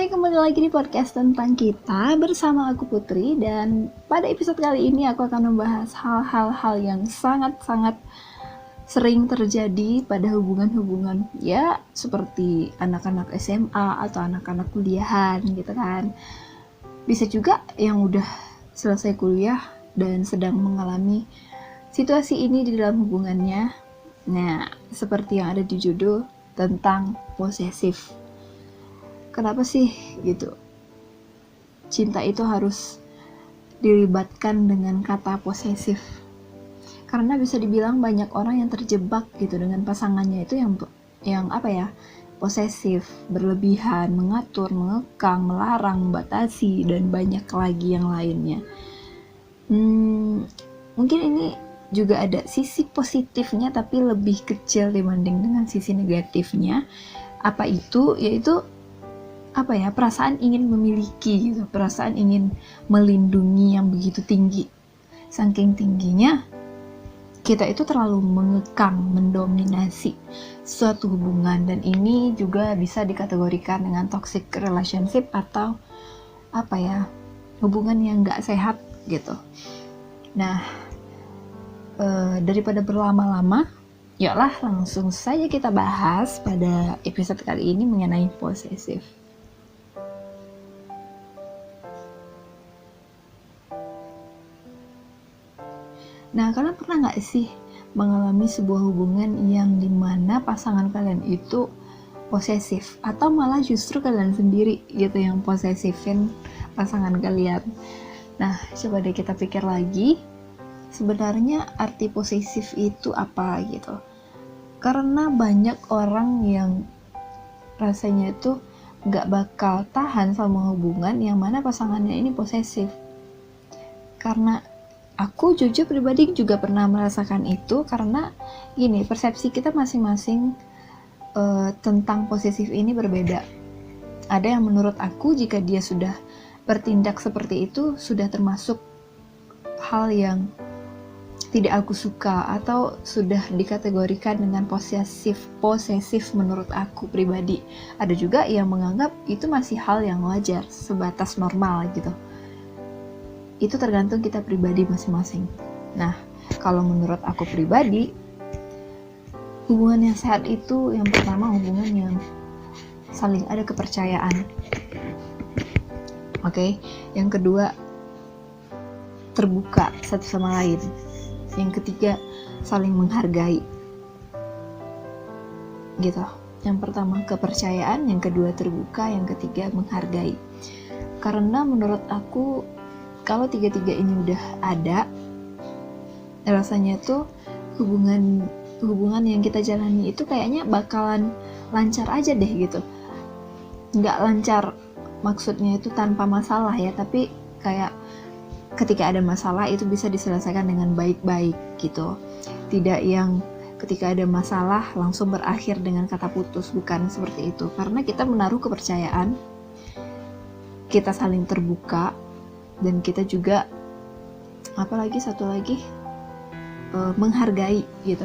Hai, kembali lagi di podcast tentang kita bersama aku Putri. Dan pada episode kali ini aku akan membahas hal-hal yang sangat-sangat sering terjadi pada hubungan-hubungan ya seperti anak-anak SMA atau anak-anak kuliahan gitu kan. Bisa juga yang udah selesai kuliah dan sedang mengalami situasi ini di dalam hubungannya. Nah, seperti yang ada di judul tentang posesif. Kenapa sih gitu cinta itu harus dilibatkan dengan kata posesif? Karena bisa dibilang banyak orang yang terjebak gitu dengan pasangannya itu yang posesif, berlebihan, mengatur, mengekang, melarang, membatasi, dan banyak lagi yang lainnya. Mungkin ini juga ada sisi positifnya tapi lebih kecil dibanding dengan sisi negatifnya. Apa itu? Yaitu perasaan ingin memiliki gitu, perasaan ingin melindungi yang begitu tinggi. Saking tingginya kita itu terlalu mengekang, mendominasi suatu hubungan, dan ini juga bisa dikategorikan dengan toxic relationship atau hubungan yang gak sehat gitu. Nah, daripada berlama-lama, yuklah langsung saja kita bahas pada episode kali ini mengenai posesif. Nah, kalian pernah gak sih mengalami sebuah hubungan yang dimana pasangan kalian itu posesif, atau malah justru kalian sendiri gitu yang posesifin pasangan kalian? Nah, coba deh kita pikir lagi, sebenarnya arti posesif itu apa gitu. Karena banyak orang yang rasanya itu gak bakal tahan sama hubungan yang mana pasangannya ini posesif. Karena aku jujur pribadi juga pernah merasakan itu, karena gini, persepsi kita masing-masing tentang posesif ini berbeda. Ada yang menurut aku jika dia sudah bertindak seperti itu sudah termasuk hal yang tidak aku suka atau sudah dikategorikan dengan posesif menurut aku pribadi. Ada juga yang menganggap itu masih hal yang wajar, sebatas normal gitu. Itu tergantung kita pribadi masing-masing. Nah, kalau menurut aku pribadi, hubungan yang sehat itu yang pertama hubungan yang saling ada kepercayaan. Oke, yang kedua terbuka satu sama lain. Yang ketiga saling menghargai. Gitu. Yang pertama kepercayaan, yang kedua terbuka, yang ketiga menghargai. Karena menurut aku kalau tiga-tiga ini udah ada, rasanya tuh hubungan yang kita jalani itu kayaknya bakalan lancar aja deh gitu. Nggak lancar maksudnya itu tanpa masalah ya, tapi kayak ketika ada masalah itu bisa diselesaikan dengan baik-baik gitu. Tidak yang ketika ada masalah langsung berakhir dengan kata putus, bukan seperti itu. Karena kita menaruh kepercayaan, kita saling terbuka, dan kita juga menghargai gitu.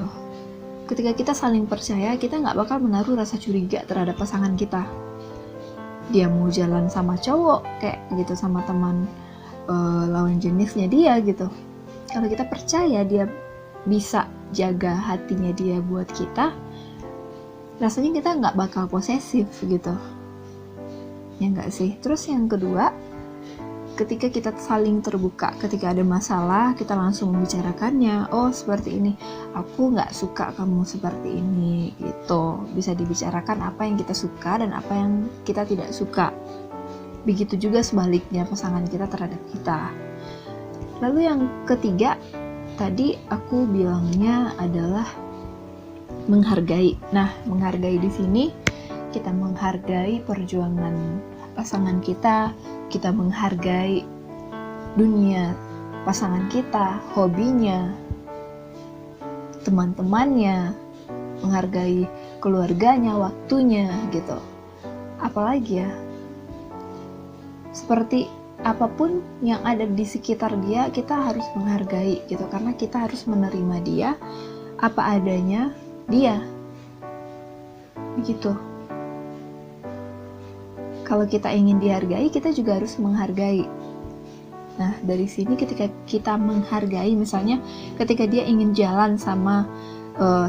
Ketika kita saling percaya, kita nggak bakal menaruh rasa curiga terhadap pasangan kita. Dia mau jalan sama cowok kayak gitu, sama teman lawan jenisnya dia gitu, kalau kita percaya dia bisa jaga hatinya dia buat kita, rasanya kita nggak bakal posesif gitu, ya nggak sih? Terus yang kedua, ketika kita saling terbuka, ketika ada masalah kita langsung membicarakannya. Oh seperti ini, aku nggak suka kamu seperti ini gitu. Bisa dibicarakan apa yang kita suka dan apa yang kita tidak suka. Begitu juga sebaliknya pasangan kita terhadap kita. Lalu yang ketiga, tadi aku bilangnya adalah menghargai. Nah, menghargai di sini kita menghargai perjuangan pasangan kita menghargai dunia pasangan kita, hobinya, teman-temannya, menghargai keluarganya, waktunya gitu. Apalagi ya, seperti apapun yang ada di sekitar dia, kita harus menghargai gitu, karena kita harus menerima dia apa adanya dia begitu. kalau kita ingin dihargai, kita juga harus menghargai. Nah, dari sini ketika kita menghargai, misalnya ketika dia ingin jalan sama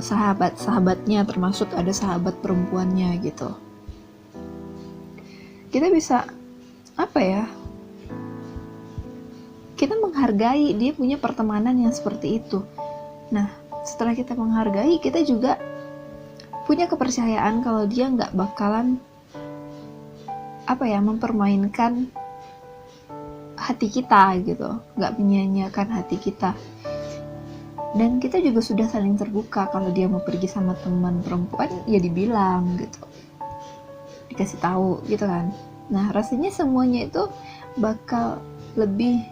sahabat-sahabatnya, termasuk ada sahabat perempuannya gitu, kita bisa kita menghargai dia punya pertemanan yang seperti itu. Nah, setelah kita menghargai, kita juga punya kepercayaan kalau dia nggak bakalan mempermainkan hati kita gitu, nggak menyia-nyiakan hati kita. Dan kita juga sudah saling terbuka, kalau dia mau pergi sama teman perempuan ya dibilang gitu, dikasih tahu gitu kan. Nah, rasanya semuanya itu bakal lebih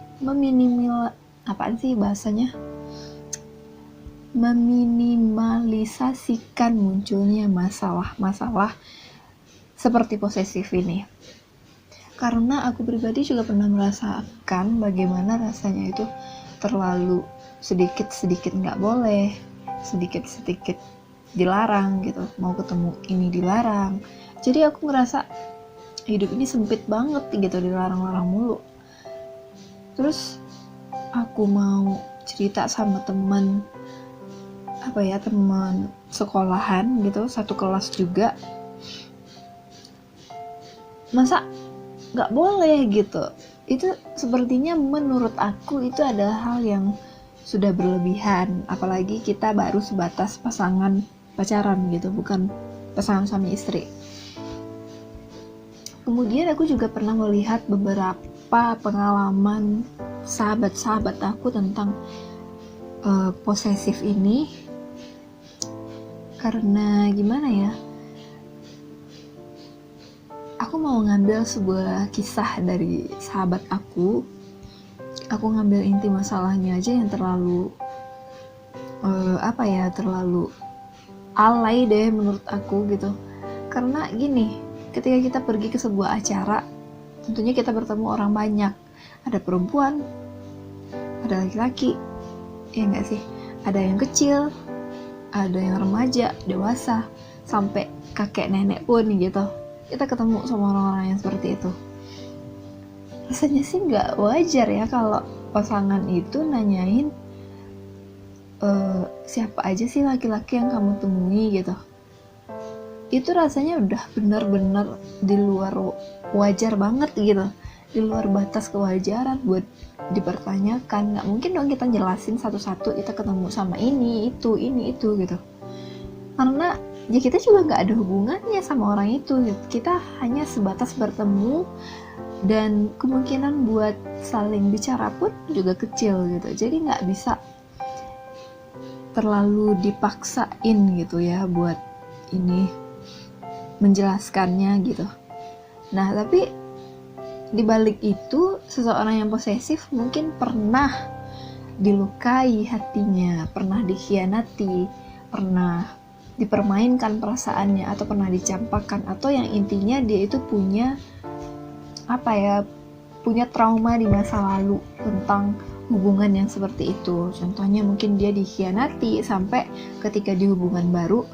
meminimalisasikan munculnya masalah-masalah seperti posesif ini. Karena aku pribadi juga pernah merasakan bagaimana rasanya itu terlalu sedikit-sedikit nggak boleh, sedikit-sedikit dilarang gitu, mau ketemu ini dilarang. Jadi aku ngerasa hidup ini sempit banget gitu, dilarang-larang mulu. Terus aku mau cerita sama teman sekolahan gitu, satu kelas juga, masa nggak boleh gitu. Itu sepertinya menurut aku itu adalah hal yang sudah berlebihan, apalagi kita baru sebatas pasangan pacaran gitu, bukan pasangan suami istri. Kemudian aku juga pernah melihat beberapa pengalaman sahabat-sahabat aku tentang posesif ini. Karena gimana ya, aku mau ngambil sebuah kisah dari sahabat aku ngambil inti masalahnya aja yang terlalu terlalu alay deh menurut aku gitu. Karena gini, ketika kita pergi ke sebuah acara, tentunya kita bertemu orang banyak, ada perempuan, ada laki-laki, ya nggak sih, ada yang kecil, ada yang remaja, dewasa, sampai kakek nenek pun gitu. Kita ketemu sama orang-orang yang seperti itu. Rasanya sih nggak wajar ya kalau pasangan itu nanyain siapa aja sih laki-laki yang kamu temui gitu. Itu rasanya udah benar-benar di luar wajar banget gitu, di luar batas kewajaran buat dipertanyakan. Nggak mungkin dong kita jelasin satu-satu kita ketemu sama ini itu gitu, karena ya kita juga nggak ada hubungannya sama orang itu gitu. Kita hanya sebatas bertemu, dan kemungkinan buat saling bicara pun juga kecil gitu. Jadi nggak bisa terlalu dipaksain gitu ya buat ini menjelaskannya gitu. Nah, tapi dibalik itu, seseorang yang posesif mungkin pernah dilukai hatinya, pernah dikhianati, pernah dipermainkan perasaannya, atau pernah dicampakkan, atau yang intinya dia itu punya punya trauma di masa lalu tentang hubungan yang seperti itu. Contohnya mungkin dia dikhianati sampai ketika di hubungan baru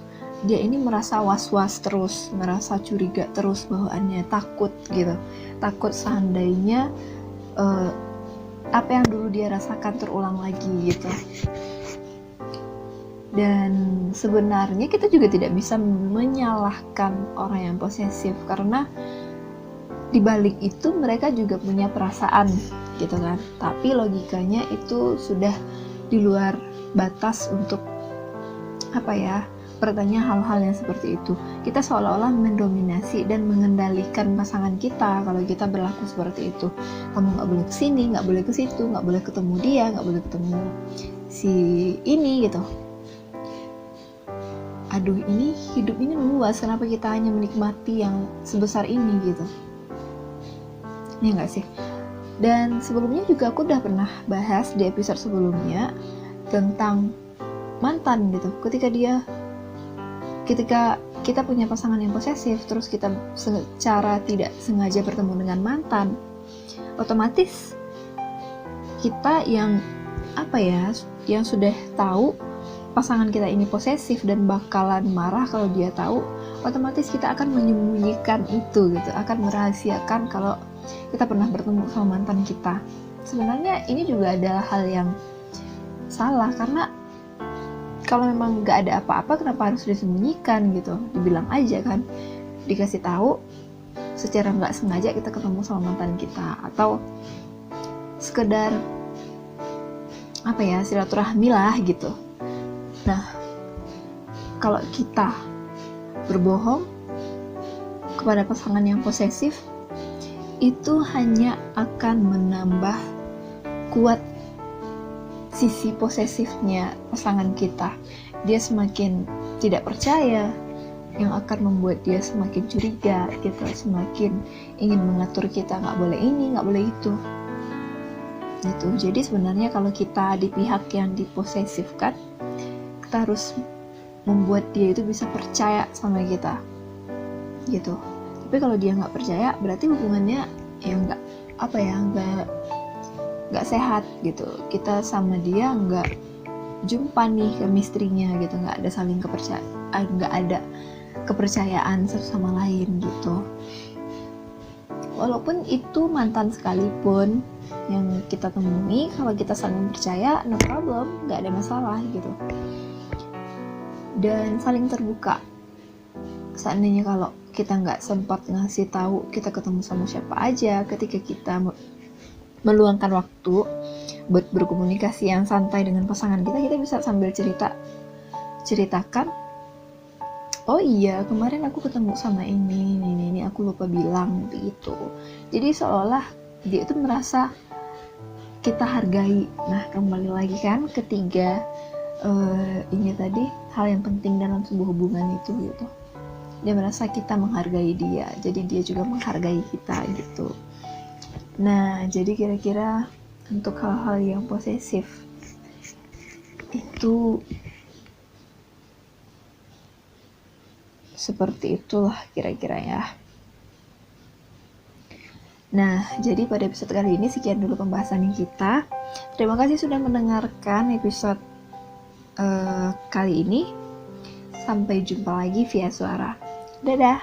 dia ini merasa was-was terus, merasa curiga terus bawaannya, takut gitu, takut seandainya apa yang dulu dia rasakan terulang lagi gitu. Dan sebenarnya kita juga tidak bisa menyalahkan orang yang posesif, karena dibalik itu mereka juga punya perasaan gitu kan. Tapi logikanya itu sudah di luar batas untuk bertanya hal-hal yang seperti itu. Kita seolah-olah mendominasi dan mengendalikan pasangan kita kalau kita berlaku seperti itu. Kamu nggak boleh kesini, nggak boleh ke situ, nggak boleh ketemu dia, nggak boleh ketemu si ini gitu. Aduh, ini hidup ini luas, kenapa kita hanya menikmati yang sebesar ini gitu? Ya nggak sih? Dan sebelumnya juga aku udah pernah bahas di episode sebelumnya tentang mantan gitu. Ketika kita punya pasangan yang posesif, terus kita secara tidak sengaja bertemu dengan mantan, otomatis kita yang sudah tahu pasangan kita ini posesif dan bakalan marah kalau dia tahu, otomatis kita akan menyembunyikan itu gitu, akan merahasiakan kalau kita pernah bertemu sama mantan kita. Sebenarnya ini juga adalah hal yang salah, karena kalau memang nggak ada apa-apa kenapa harus disembunyikan gitu, dibilang aja kan, dikasih tahu secara nggak sengaja kita ketemu sama mantan kita, atau sekedar apa ya, silaturahmi lah gitu. Nah, kalau kita berbohong kepada pasangan yang posesif, itu hanya akan menambah kuat sisi posesifnya pasangan kita. Dia semakin tidak percaya, yang akan membuat dia semakin curiga gitu, semakin ingin mengatur kita, nggak boleh ini, nggak boleh itu gitu. Jadi sebenarnya kalau kita di pihak yang diposesifkan, kita harus membuat dia itu bisa percaya sama kita gitu. Tapi kalau dia nggak percaya, berarti hubungannya ya nggak sehat gitu. Kita sama dia nggak jumpa nih chemistry-nya gitu, nggak ada saling kepercayaan, nggak ada kepercayaan satu sama lain gitu. Walaupun itu mantan sekalipun yang kita temui, kalau kita saling percaya, no problem, nggak ada masalah gitu. Dan saling terbuka. Seandainya kalau kita nggak sempat ngasih tahu kita ketemu sama siapa aja, ketika kita meluangkan waktu buat berkomunikasi yang santai dengan pasangan kita bisa sambil ceritakan, oh iya kemarin aku ketemu sama ini aku lupa bilang gitu. Jadi seolah dia itu merasa kita hargai. Nah, kembali lagi kan ketiga ini tadi, hal yang penting dalam sebuah hubungan itu gitu. Dia merasa kita menghargai dia, jadi dia juga menghargai kita gitu. Nah, jadi kira-kira untuk hal-hal yang posesif itu seperti itulah kira-kira ya. Nah, jadi pada episode kali ini sekian dulu pembahasan kita. Terima kasih sudah mendengarkan episode kali ini. Sampai jumpa lagi via suara. Dadah!